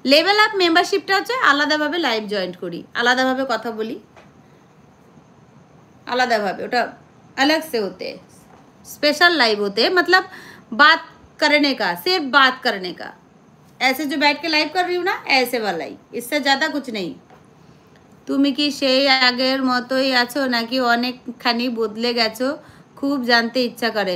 Level up মেম্বারশিপটা হচ্ছে আলাদাভাবে live joint করি, আলাদাভাবে কথা বলি, আলাदाভাবে, ওটা अलग से होते हैं, स्पेशल लाइव होते हैं, मतलब बात करने का, सिर्फ बात करने का। ऐसे जो बैठ के लाइव कर रही हूँ ना, ऐसे वाला ही, इससे ज़्यादा कुछ नहीं। তুমি কি সেই আগের মতোই আছো নাকি অনেকখানি বদলে গেছো, খুব জানতে ইচ্ছা করে।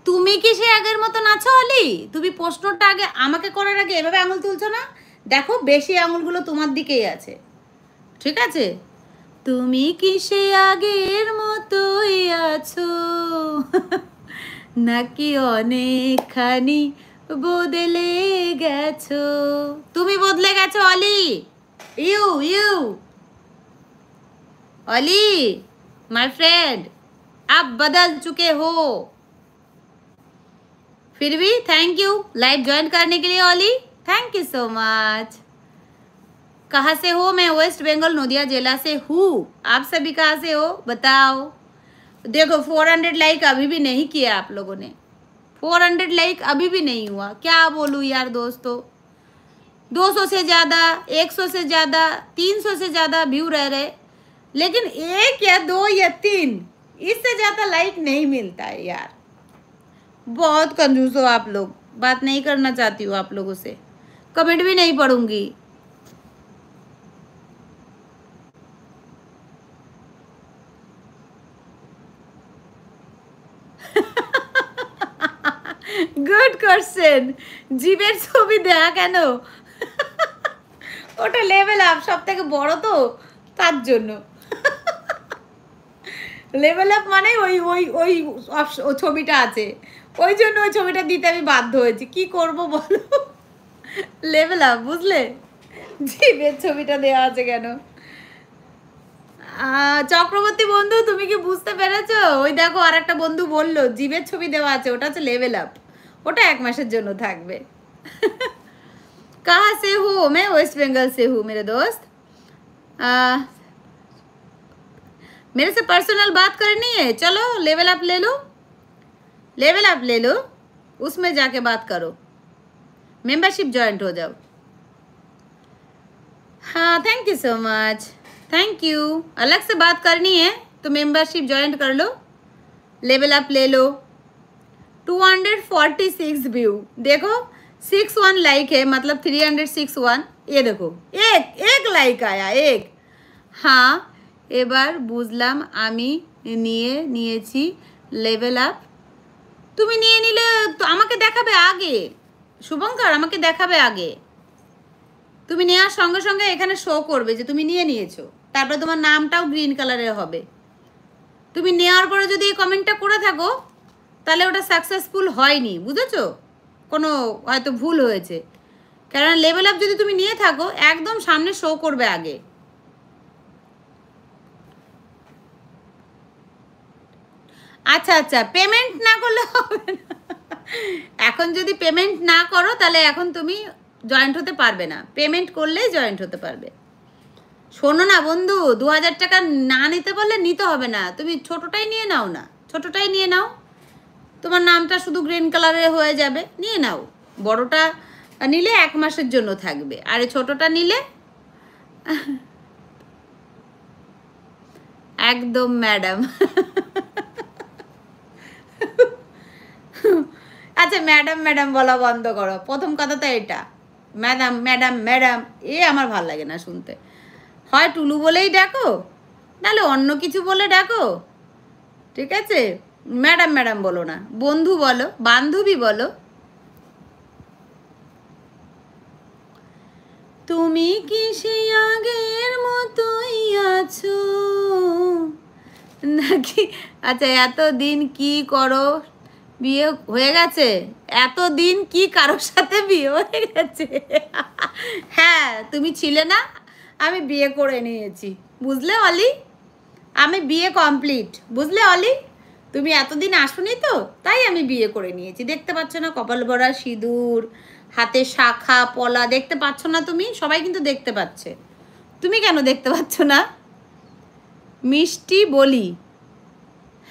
তুমি কি সেই আগের মতন আছো অলি? তুমি প্রশ্নটা আগে আমাকে করার আগে এভাবে আঙুল তুলছো না, দেখো বেশি আঙুলগুলো তোমার দিকেই আছে, ঠিক আছে? তুমি কি সেই আগের মতোই আছো নাকি অনেকখানি বদলে গেছো? তুমি বদলে গেছো অলি, you you Oli my friend, आप बदल चुके हो। फिर भी थैंक यू लाइव ज्वाइन करने के लिए ऑली, थैंक यू सो मच। कहाँ से हो? मैं वेस्ट बंगाल नदिया जिला से हूँ। आप सभी कहाँ से हो बताओ? देखो 400 लाइक अभी भी नहीं किया आप लोगों ने, 400 लाइक अभी भी नहीं हुआ। क्या बोलूँ यार दोस्तों, 200 से ज़्यादा, 100 से ज़्यादा, 300 से ज़्यादा व्यू रह रहे, लेकिन 1 या 2 या 3 इससे ज़्यादा लाइक नहीं मिलता है यार। बहुत कंजूस हो आप लोग, बात नहीं करना चाहती हूँ आप लोगों से, कमेंट भी नहीं पढ़ूंगी। গুড কোশ্চেন, জীবের ছবি দেয়া কেন? ওটা লেভেল আপ সব থেকে বড় তো, তার জন্য। লেভেল আপ মানে ওই ওই ওই ছবিটা আছে, ওই জন্য ওই ছবিটা দিতে আমি বাধ্য হয়েছি, কি করব বলো? লেভেল আপ, বুঝলে? জীবের ছবিটা দেওয়া আছে কেন? চক্রবর্তী বন্ধু তুমি কি বুঝতে পেরেছো? ওই দেখো আর একটা বন্ধু বললো জীবের ছবি দেওয়া আছে, ওটা হচ্ছে লেভেল আপ, ওটা 1 মাসের জন্য থাকবে। कहाँ से हो? मैं वेस्ट बंगाल से हूँ मेरे दोस्त। मेरे से पर्सनल बात करनी है, चलो लेवल अप ले लो, लेवल अप ले लो, उसमें जाके बात करो, मेंबरशिप ज्वाइंट हो जाओ। हाँ thank you so much, thank you. अलग से बात करनी है तो मेंबरशिप ज्वाइंट कर लो, लेवल अप ले लो। 246 व्यू, देखो 61 लाइक है, मतलब 361। ये देखो एक लाइक आया, एक। हाँ এবার বুঝলাম আমি নিয়ে নিয়েছি লেভেল আপ। তুমি নিয়ে নিলে তো আমাকে দেখাবে আগে, শুভঙ্কর আমাকে দেখাবে আগে। তুমি নেওয়ার সঙ্গে সঙ্গে এখানে শো করবে যে তুমি নিয়ে নিয়েছো, তারপরে তোমার নামটাও গ্রিন কালারের হবে। তুমি নেওয়ার পরে যদি এই কমেন্টটা করে থাকো তাহলে ওটা সাকসেসফুল হয়নি, বুঝেছো? কোনো হয়তো ভুল হয়েছে, কারণ লেভেল আপ যদি তুমি নিয়ে থাকো একদম সামনে শো করবে আগে। আচ্ছা আচ্ছা, পেমেন্ট না করলে হবে না। এখন যদি পেমেন্ট না করো তাহলে এখন তুমি জয়েন্ট হতে পারবে না, পেমেন্ট করলেই জয়েন্ট হতে পারবে। শোনো না বন্ধু, 2000 টাকা না নিতে পারলে নিতে হবে না, তুমি ছোটটাই নিয়ে নাও না, ছোটটাই নিয়ে নাও, তোমার নামটা শুধু গ্রিন কালারে হয়ে যাবে, নিয়ে নাও। বড়টা নিলে 1 মাসের জন্য থাকবে, আর ছোটটা নিলে একদম ম্যাডাম। আচ্ছা ম্যাডাম ম্যাডাম বলা বন্ধ করো, প্রথম কথা তো এটা, ম্যাডাম ম্যাডাম ম্যাডাম এ আমার ভাল লাগে না শুনতে। হয় টুলু বলেই ডাকো, নাহলে অন্য কিছু বলে ডাকো, ঠিক আছে? ম্যাডাম ম্যাডাম বলো না, বন্ধু বলো, বান্ধবী বলো। তুমি কি সেই আগের মতোই আছো নাকি? আচ্ছা এতদিন কি করো, বিয়ে হয়ে গেছে? এতদিন কি কারোর সাথে বিয়ে হয়ে গেছে? হ্যাঁ তুমি ছিলে না, আমি বিয়ে করে নিয়েছি, বুঝলে অলি? আমি বিয়ে কমপ্লিট, বুঝলে অলি? তুমি এতদিন আসোনি তো, তাই আমি বিয়ে করে নিয়েছি। দেখতে পাচ্ছ না কপাল ভরা সিঁদুর, হাতে শাখা পলা, দেখতে পাচ্ছ না তুমি? সবাই কিন্তু দেখতে পাচ্ছে, তুমি কেন দেখতে পাচ্ছ না? মিষ্টি বলি,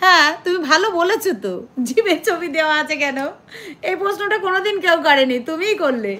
হ্যাঁ তুমি ভালো বলেছো তো, জিভে ছবি দেওয়া আছে কেন? এই প্রশ্নটা কোনোদিন কেউ করেনি, তুমিই করলে।